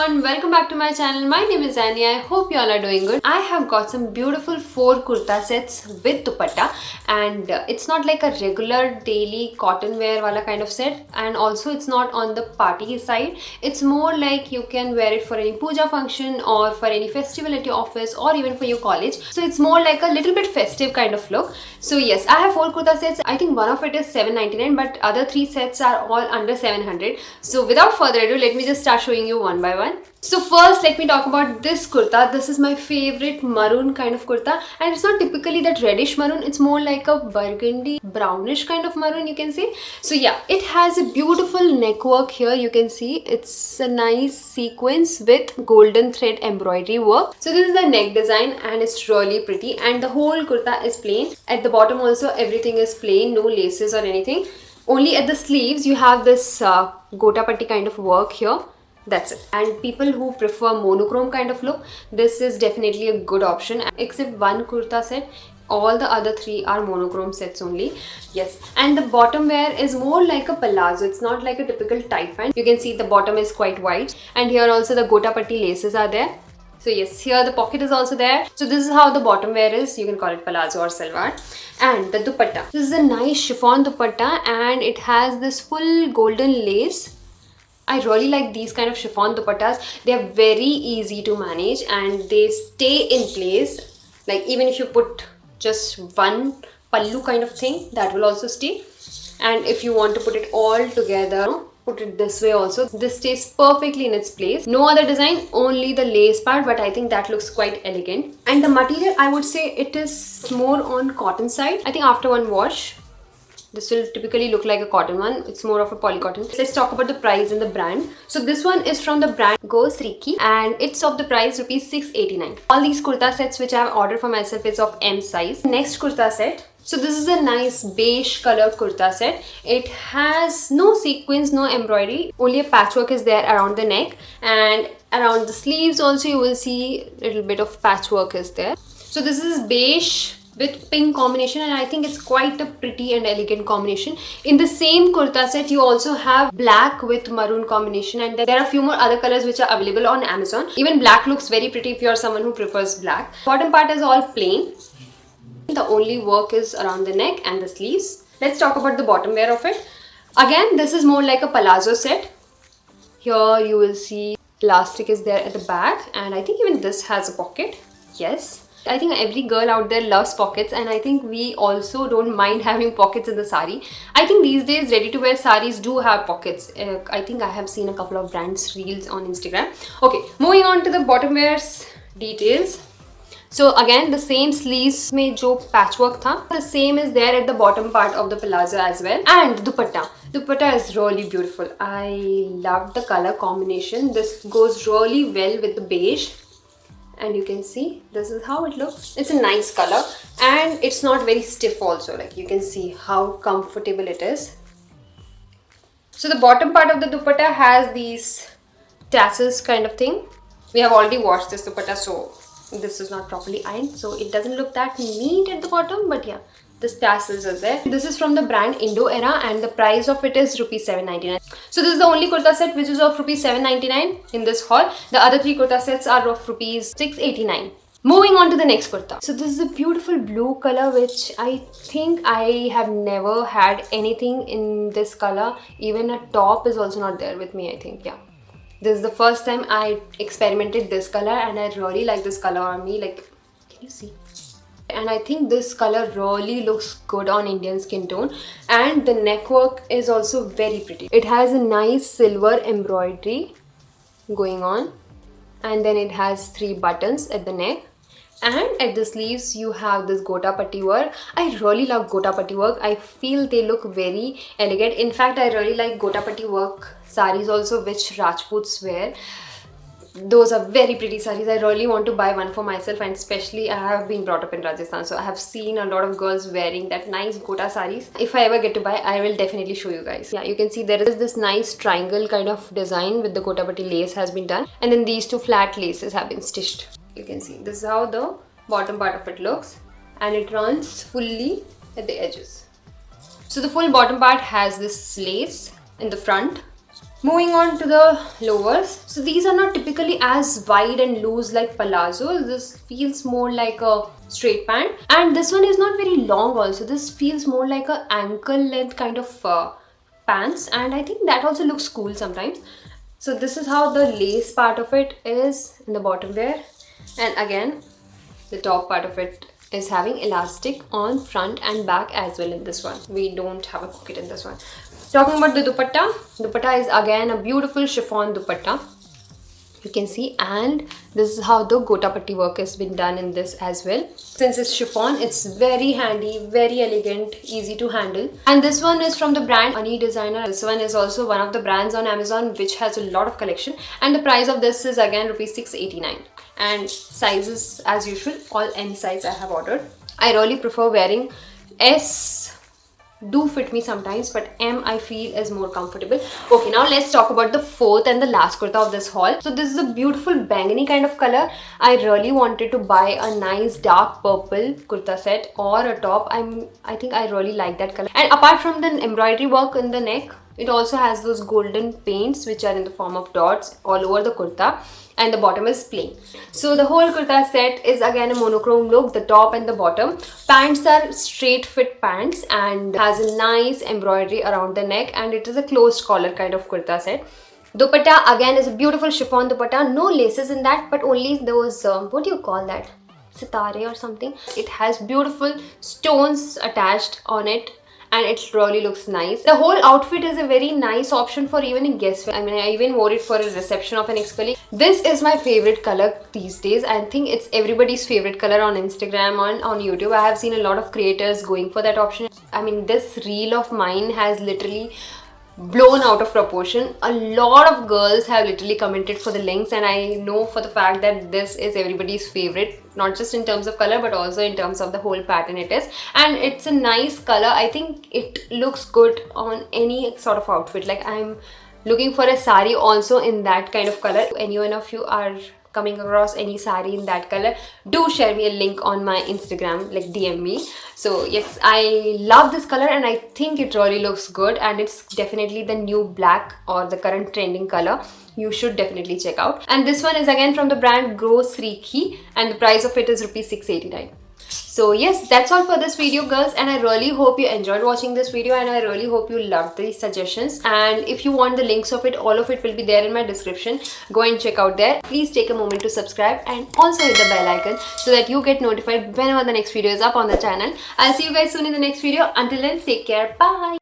everyone, welcome back to my channel. My name is Annie. I hope you all are doing good. I have got some beautiful 4 kurta sets with dupatta, and it's not like a regular daily cotton wear wala kind of set, and also it's not on the party side. It's more like you can wear it for any puja function or for any festival at your office or even for your college. So it's more like a little bit festive kind of look. So yes, I have 4 kurta sets. I think one of it is $7.99, but other 3 sets are all under 700. So without further ado, let me just start showing you one by one. So first, let me talk about this kurta. This is my favorite maroon kind of kurta, and it's not typically that reddish maroon. It's more like a burgundy brownish kind of maroon, you can say. So yeah, it has a beautiful neck work here. You can see it's a nice sequence with golden thread embroidery work. So this is the neck design and it's really pretty, and the whole kurta is plain. At the bottom also everything is plain, no laces or anything. Only at the sleeves you have this gota patti kind of work here. That's it. And people who prefer monochrome kind of look, this is definitely a good option. Except one kurta set, all the other 3 are monochrome sets only. Yes, and the bottom wear is more like a palazzo. It's not like a typical tight pant. You can see the bottom is quite wide, and here also the gota patti laces are there. So yes, here the pocket is also there. So this is how the bottom wear is. You can call it palazzo or salwar. And the dupatta. This is a nice chiffon dupatta, and it has this full golden lace. I really like these kind of chiffon dupattas. They are very easy to manage and they stay in place. Like even if you put just one pallu kind of thing, that will also stay. And if you want to put it all together, put it this way also, this stays perfectly in its place. No other design, only the lace part, but I think that looks quite elegant. And the material, I would say it is more on cotton side. I think after one wash, this will typically look like a cotton one. It's more of a polycotton. Let's talk about the price and the brand. So this one is from the brand Gosriki, and it's of the price rupees 689. All these kurta sets which I have ordered for myself is of M size. Next kurta set. So this is a nice beige color kurta set. It has no sequins, no embroidery. Only a patchwork is there around the neck, and around the sleeves also you will see a little bit of patchwork is there. So this is beige with pink combination, and I think it's quite a pretty and elegant combination. In the same kurta set you also have black with maroon combination, and there are a few more other colors which are available on Amazon. Even black looks very pretty if you are someone who prefers black. Bottom part is all plain. The only work is around the neck and the sleeves. Let's talk about the bottom wear of it. Again, this is more like a palazzo set. Here you will see elastic is there at the back, and I think even this has a pocket. Yes, I think every girl out there loves pockets, and I think we also don't mind having pockets in the sari. I think these days ready-to-wear saris do have pockets. I think I have seen a couple of brands reels on Instagram. Okay, moving on to the bottom wears details. So again, the same sleeves में जो patchwork था, the same is there at the bottom part of the palazzo as well. And dupatta. Dupatta is really beautiful. I love the color combination. This goes really well with the beige. And you can see this is how it looks. It's a nice color, and it's not very stiff also. Like you can see how comfortable it is. So the bottom part of the dupatta has these tassels kind of thing. We have already washed this dupatta, so this is not properly ironed, so it doesn't look that neat at the bottom, but yeah, this tassels are there. This is from the brand Indo Era, and the price of it is rupees 799. So this is the only kurta set which is of rupees 799 in this haul. The other 3 kurta sets are of rupees 689. Moving on to the next kurta. So this is a beautiful blue color which I think I have never had anything in this color. Even a top is also not there with me, I think. Yeah, this is the first time I experimented this color, and I really like this color on me. Like, can you see? And I think this color really looks good on Indian skin tone, and the neck work is also very pretty. It has a nice silver embroidery going on, and then it has 3 buttons at the neck, and at the sleeves you have this gota patti work. I really love gota patti work. I feel they look very elegant. In fact, I really like gota patti work saris also, which Rajputs wear. Those are very pretty sarees. I really want to buy one for myself, and especially I have been brought up in Rajasthan, so I have seen a lot of girls wearing that nice gota sarees. If I ever get to buy, I will definitely show you guys. Yeah, you can see there is this nice triangle kind of design with the gota patti lace has been done, and then these 2 flat laces have been stitched. You can see this is how the bottom part of it looks, and it runs fully at the edges. So the full bottom part has this lace in the front, Moving on to the lowers. So these are not typically as wide and loose like palazzo. This feels more like a straight pant. And this one is not very long also. This feels more like a ankle length kind of pants. And I think that also looks cool sometimes. So this is how the lace part of it is in the bottom there. And again, the top part of it is having elastic on front and back as well in this one. We don't have a pocket in this one. Talking about the dupatta is again a beautiful chiffon dupatta. You can see, and this is how the gota patti work has been done in this as well. Since it's chiffon, it's very handy, very elegant, easy to handle. And this one is from the brand Ani Designer. This one is also one of the brands on Amazon which has a lot of collection, and the price of this is again rupees 689. And sizes as usual, all M size I have ordered. I really prefer wearing S. Do fit me sometimes, but M I feel is more comfortable. Okay, now let's talk about the fourth and the last kurta of this haul. So this is a beautiful bangani kind of color. I really wanted to buy a nice dark purple kurta set or a top. I think I really like that color. And apart from the embroidery work in the neck, it also has those golden paints which are in the form of dots all over the kurta, and the bottom is plain. So the whole kurta set is again a monochrome look, the top and the bottom. Pants are straight fit pants and has a nice embroidery around the neck, and it is a closed collar kind of kurta set. Dupatta again is a beautiful chiffon dupatta, no laces in that, but only those, what do you call that? Sitare or something. It has beautiful stones attached on it, and it really looks nice. The whole outfit is a very nice option for even a guest. I mean, I even wore it for a reception of an ex-colleague. This is my favorite color these days. I think it's everybody's favorite color on Instagram, on YouTube. I have seen a lot of creators going for that option. I mean, this reel of mine has literally blown out of proportion. A lot of girls have literally commented for the links, and I know for the fact that this is everybody's favorite, not just in terms of color but also in terms of the whole pattern it is. And it's a nice color. I think it looks good on any sort of outfit. Like, I'm looking for a sari also in that kind of color. Anyone of you are coming across any sari in that color, do share me a link on my Instagram, like DM me. So yes, I love this color and I think it really looks good, and it's definitely the new black or the current trending color. You should definitely check out. And this one is again from the brand Grosriki, and the price of it is rupees 689. So yes, that's all for this video, girls, and I really hope you enjoyed watching this video, and I really hope you loved these suggestions. And if you want the links of it, all of it will be there in my description. Go and check out there. Please take a moment to subscribe and also hit the bell icon so that you get notified whenever the next video is up on the channel. I'll see you guys soon in the next video. Until then, take care. Bye.